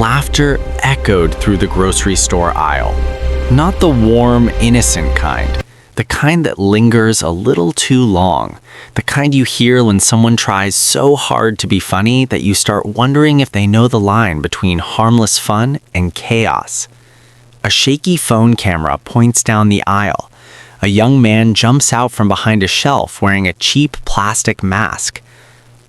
laughter echoed through the grocery store aisle. Not the warm, innocent kind. The kind that lingers a little too long. The kind you hear when someone tries so hard to be funny that you start wondering if they know the line between harmless fun and chaos. A shaky phone camera points down the aisle. A young man jumps out from behind a shelf wearing a cheap plastic mask.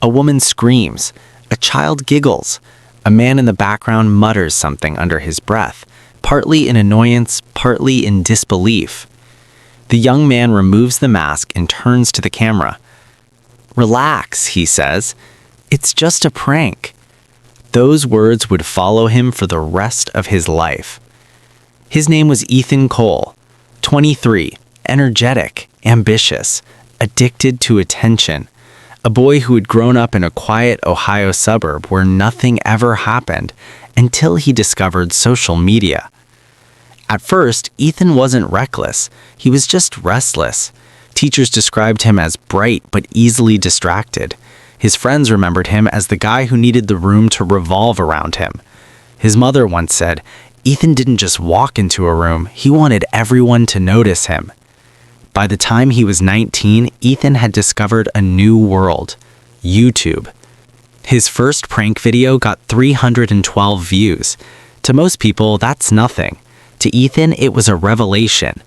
A woman screams. A child giggles. A man in the background mutters something under his breath, partly in annoyance, partly in disbelief. The young man removes the mask and turns to the camera. "Relax," he says. "It's just a prank." Those words would follow him for the rest of his life. His name was Ethan Cole, 23, energetic, ambitious, addicted to attention. A boy who had grown up in a quiet Ohio suburb where nothing ever happened until he discovered social media. At first, Ethan wasn't reckless. He was just restless. Teachers described him as bright but easily distracted. His friends remembered him as the guy who needed the room to revolve around him. His mother once said, Ethan didn't just walk into a room, he wanted everyone to notice him. By the time he was 19, Ethan had discovered a new world, YouTube. His first prank video got 312 views. To most people, that's nothing. To Ethan, it was a revelation.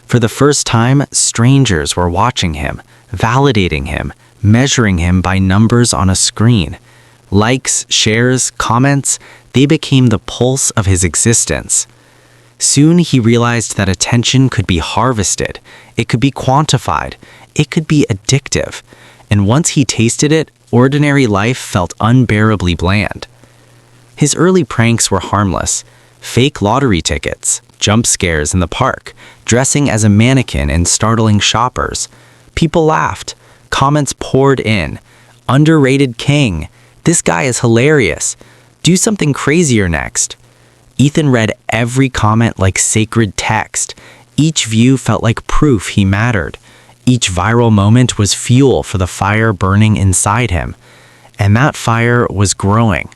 For the first time, strangers were watching him, validating him, measuring him by numbers on a screen. Likes, shares, comments, they became the pulse of his existence. Soon he realized that attention could be harvested, it could be quantified, it could be addictive. And once he tasted it, ordinary life felt unbearably bland. His early pranks were harmless. Fake lottery tickets, jump scares in the park, dressing as a mannequin and startling shoppers. People laughed. Comments poured in. Underrated king. This guy is hilarious. Do something crazier next. Ethan read every comment like sacred text. Each view felt like proof he mattered. Each viral moment was fuel for the fire burning inside him. And that fire was growing.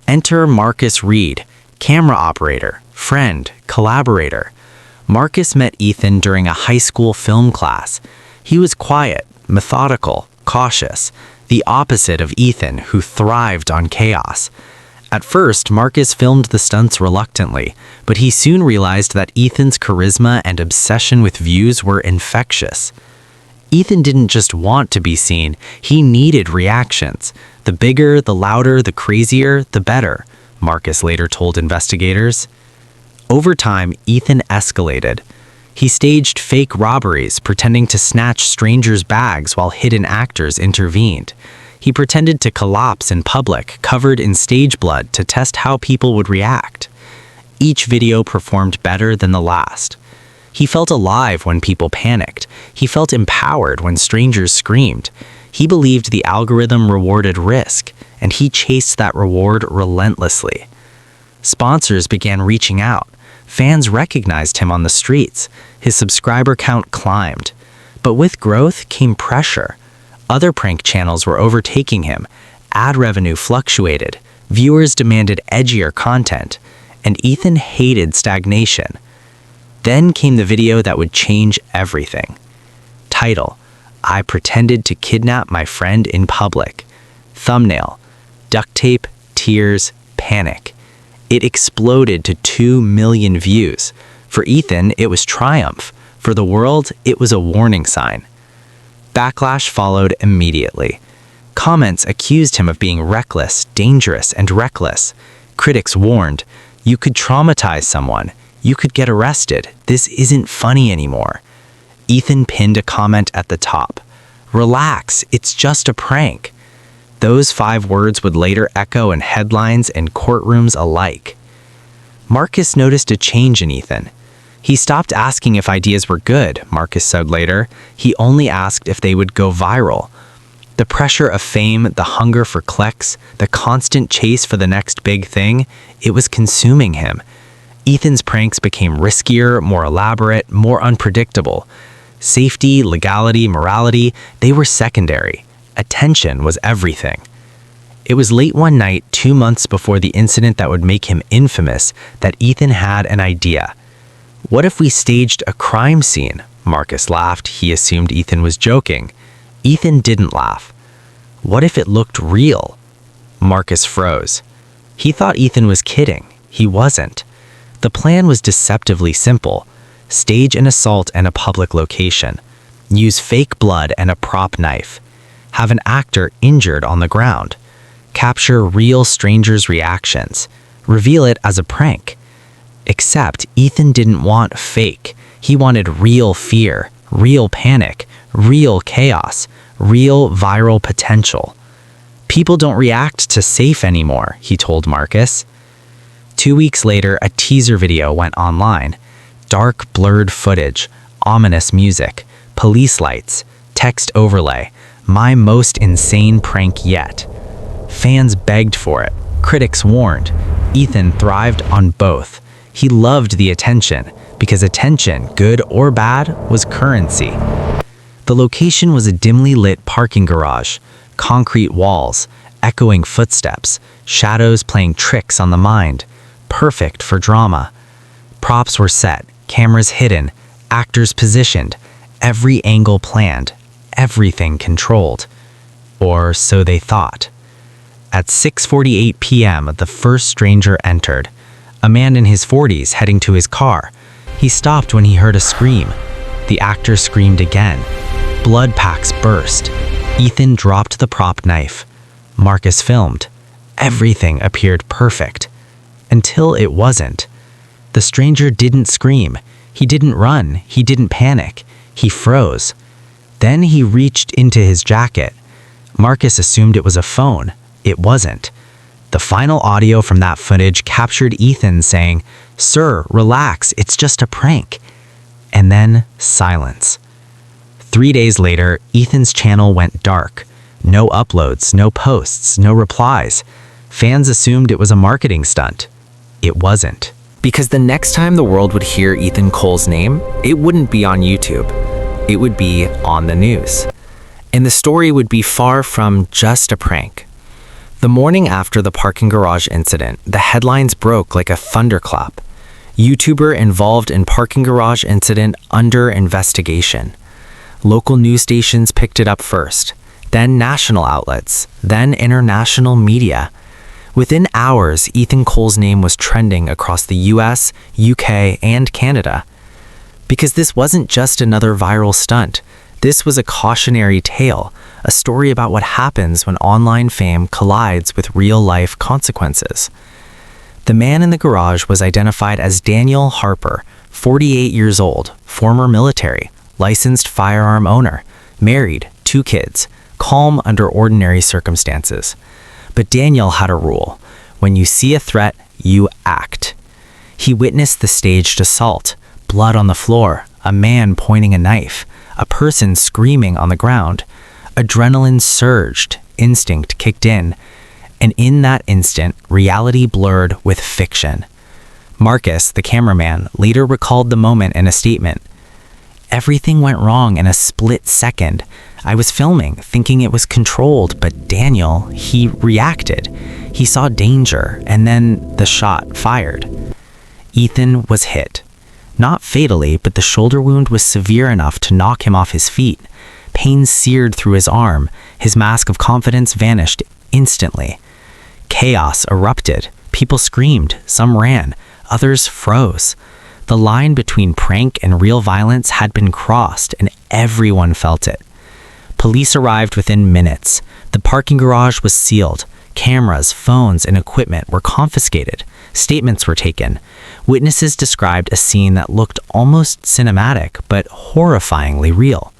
Enter Marcus Reed, camera operator, friend, collaborator. Marcus met Ethan during a high school film class. He was quiet, methodical, cautious, the opposite of Ethan, who thrived on chaos. At first, Marcus filmed the stunts reluctantly, but he soon realized that Ethan's charisma and obsession with views were infectious. Ethan didn't just want to be seen, he needed reactions. The bigger, the louder, the crazier, the better, Marcus later told investigators. Over time, Ethan escalated. He staged fake robberies, pretending to snatch strangers' bags while hidden actors intervened. He pretended to collapse in public, covered in stage blood, to test how people would react. Each video performed better than the last. He felt alive when people panicked. He felt empowered when strangers screamed. He believed the algorithm rewarded risk, and he chased that reward relentlessly. Sponsors began reaching out. Fans recognized him on the streets. His subscriber count climbed. But with growth came pressure. Other prank channels were overtaking him. Ad revenue fluctuated. Viewers demanded edgier content. And Ethan hated stagnation. Then came the video that would change everything. Title: I pretended to kidnap my friend in public. Thumbnail: duct tape, tears, panic. It exploded to 2 million views. For Ethan, it was triumph. For the world, it was a warning sign. Backlash followed immediately. Comments accused him of being reckless, dangerous, and reckless. Critics warned, you could traumatize someone. You could get arrested. This isn't funny anymore. Ethan pinned a comment at the top. Relax, it's just a prank. Those 5 words would later echo in headlines and courtrooms alike. Marcus noticed a change in Ethan. He stopped asking if ideas were good, Marcus said later. He only asked if they would go viral. The pressure of fame, the hunger for clicks, the constant chase for the next big thing, it was consuming him. Ethan's pranks became riskier, more elaborate, more unpredictable. Safety, legality, morality, they were secondary. Attention was everything. It was late one night, 2 months before the incident that would make him infamous, that Ethan had an idea. What if we staged a crime scene? Marcus laughed. He assumed Ethan was joking. Ethan didn't laugh. What if it looked real? Marcus froze. He thought Ethan was kidding. He wasn't. The plan was deceptively simple. Stage an assault in a public location. Use fake blood and a prop knife. Have an actor injured on the ground. Capture real strangers' reactions. Reveal it as a prank. Except Ethan didn't want fake. He wanted real fear, real panic, real chaos, real viral potential. People don't react to safe anymore, he told Marcus. 2 weeks later, a teaser video went online. Dark, blurred footage, ominous music, police lights, text overlay, my most insane prank yet. Fans begged for it. Critics warned. Ethan thrived on both. He loved the attention, because attention, good or bad, was currency. The location was a dimly lit parking garage, concrete walls, echoing footsteps, shadows playing tricks on the mind. Perfect for drama. Props were set, cameras hidden, actors positioned, every angle planned, everything controlled. Or so they thought. At 6:48 p.m., the first stranger entered. A man in his 40s heading to his car. He stopped when he heard a scream. The actor screamed again. Blood packs burst. Ethan dropped the prop knife. Marcus filmed. Everything appeared perfect. Until it wasn't. The stranger didn't scream. He didn't run. He didn't panic. He froze. Then he reached into his jacket. Marcus assumed it was a phone. It wasn't. The final audio from that footage captured Ethan saying, "Sir, relax, it's just a prank." And then silence. 3 days later, Ethan's channel went dark. No uploads, no posts, no replies. Fans assumed it was a marketing stunt. It wasn't. Because the next time the world would hear Ethan Cole's name, it wouldn't be on YouTube. It would be on the news. And the story would be far from just a prank. The morning after the parking garage incident, the headlines broke like a thunderclap. YouTuber involved in parking garage incident under investigation. Local news stations picked it up first, then national outlets, then international media. Within hours, Ethan Cole's name was trending across the US, UK, and Canada. Because this wasn't just another viral stunt. This was a cautionary tale, a story about what happens when online fame collides with real-life consequences. The man in the garage was identified as Daniel Harper, 48 years old, former military, licensed firearm owner, married, 2 kids, calm under ordinary circumstances. But Daniel had a rule. When you see a threat, you act. He witnessed the staged assault, blood on the floor, a man pointing a knife, a person screaming on the ground. Adrenaline surged, instinct kicked in, and in that instant, reality blurred with fiction. Marcus, the cameraman, later recalled the moment in a statement. Everything went wrong in a split second. I was filming, thinking it was controlled, but Daniel, he reacted. He saw danger, and then the shot fired. Ethan was hit. Not fatally, but the shoulder wound was severe enough to knock him off his feet. Pain seared through his arm. His mask of confidence vanished instantly. Chaos erupted. People screamed. Some ran. Others froze. The line between prank and real violence had been crossed, and everyone felt it. Police arrived within minutes. The parking garage was sealed. Cameras, phones, and equipment were confiscated. Statements were taken. Witnesses described a scene that looked almost cinematic, but horrifyingly real.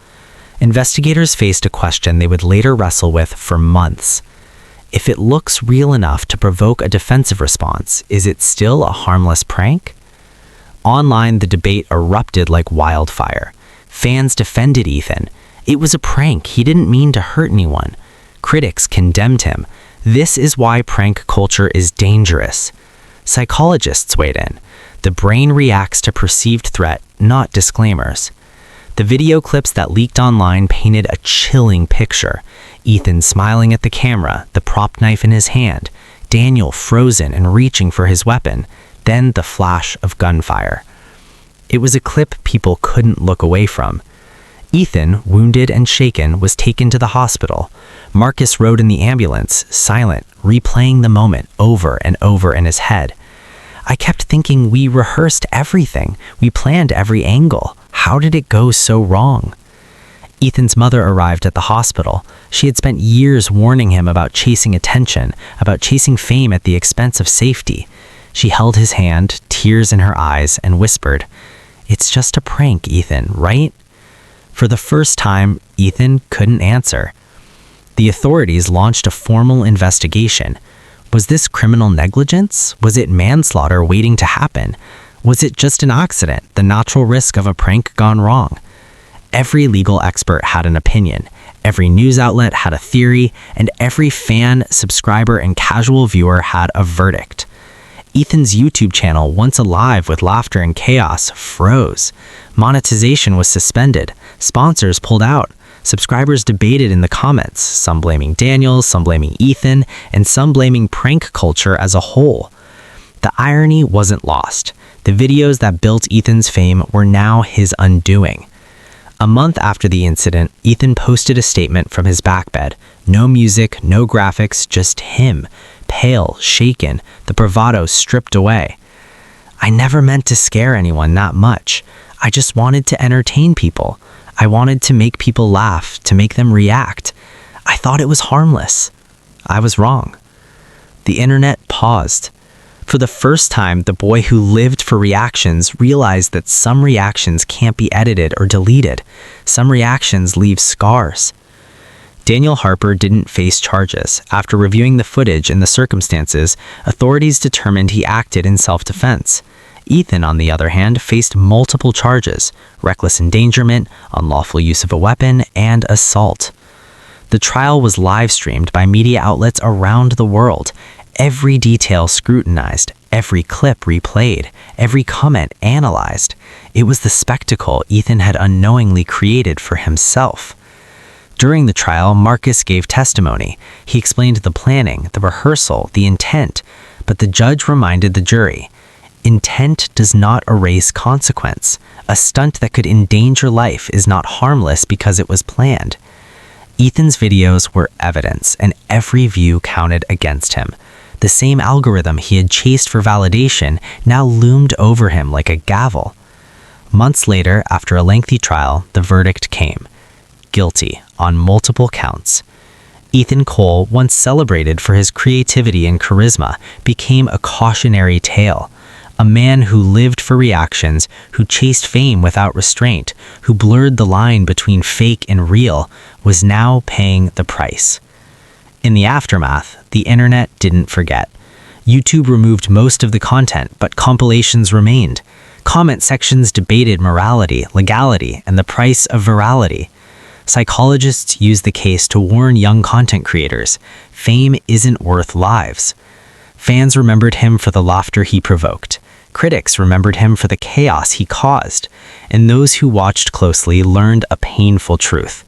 Investigators faced a question they would later wrestle with for months. If it looks real enough to provoke a defensive response, is it still a harmless prank? Online, the debate erupted like wildfire. Fans defended Ethan. It was a prank. He didn't mean to hurt anyone. Critics condemned him. This is why prank culture is dangerous. Psychologists weighed in. The brain reacts to perceived threat, not disclaimers. The video clips that leaked online painted a chilling picture. Ethan smiling at the camera, the prop knife in his hand, Daniel frozen and reaching for his weapon, then the flash of gunfire. It was a clip people couldn't look away from. Ethan, wounded and shaken, was taken to the hospital. Marcus rode in the ambulance, silent, replaying the moment over and over in his head. I kept thinking we rehearsed everything. We planned every angle. How did it go so wrong? Ethan's mother arrived at the hospital. She had spent years warning him about chasing attention, about chasing fame at the expense of safety. She held his hand, tears in her eyes, and whispered, "It's just a prank, Ethan, right?" For the first time, Ethan couldn't answer. The authorities launched a formal investigation. Was this criminal negligence? Was it manslaughter waiting to happen? Was it just an accident, the natural risk of a prank gone wrong? Every legal expert had an opinion. Every news outlet had a theory, and every fan, subscriber, and casual viewer had a verdict. Ethan's YouTube channel, once alive with laughter and chaos, froze. Monetization was suspended. Sponsors pulled out. Subscribers debated in the comments, some blaming Daniel, some blaming Ethan, and some blaming prank culture as a whole. The irony wasn't lost. The videos that built Ethan's fame were now his undoing. A month after the incident, Ethan posted a statement from his back bed. No music, no graphics, just him. Pale, shaken, the bravado stripped away. "I never meant to scare anyone that much. I just wanted to entertain people. I wanted to make people laugh, to make them react. I thought it was harmless. I was wrong." The internet paused. For the first time, the boy who lived for reactions realized that some reactions can't be edited or deleted. Some reactions leave scars. Daniel Harper didn't face charges. After reviewing the footage and the circumstances, authorities determined he acted in self-defense. Ethan, on the other hand, faced multiple charges: reckless endangerment, unlawful use of a weapon, and assault. The trial was live-streamed by media outlets around the world. Every detail scrutinized, every clip replayed, every comment analyzed. It was the spectacle Ethan had unknowingly created for himself. During the trial, Marcus gave testimony. He explained the planning, the rehearsal, the intent, but the judge reminded the jury, intent does not erase consequence. A stunt that could endanger life is not harmless because it was planned. Ethan's videos were evidence, and every view counted against him. The same algorithm he had chased for validation now loomed over him like a gavel. Months later, after a lengthy trial, the verdict came. Guilty on multiple counts. Ethan Cole, once celebrated for his creativity and charisma, became a cautionary tale. A man who lived for reactions, who chased fame without restraint, who blurred the line between fake and real, was now paying the price. In the aftermath, the internet didn't forget. YouTube removed most of the content, but compilations remained. Comment sections debated morality, legality, and the price of virality. Psychologists use the case to warn young content creators, fame isn't worth lives. Fans remembered him for the laughter he provoked. Critics remembered him for the chaos he caused. And those who watched closely learned a painful truth.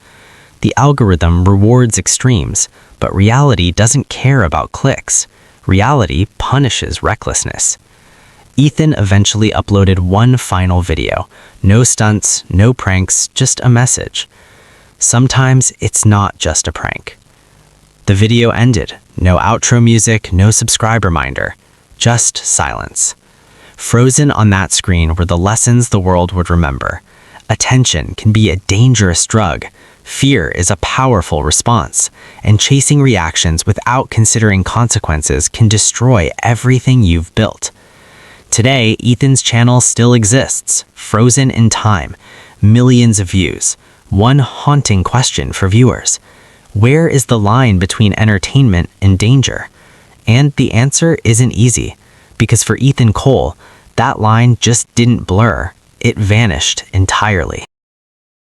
The algorithm rewards extremes, but reality doesn't care about clicks. Reality punishes recklessness. Ethan eventually uploaded one final video. No stunts, no pranks, just a message. Sometimes it's not just a prank. The video ended. No outro music, no subscribe reminder. Just silence. Frozen on that screen were the lessons the world would remember. Attention can be a dangerous drug. Fear is a powerful response. And chasing reactions without considering consequences can destroy everything you've built. Today, Ethan's channel still exists, frozen in time. Millions of views. One haunting question for viewers: where is the line between entertainment and danger? And the answer isn't easy, because for Ethan Cole, that line just didn't blur, it vanished entirely.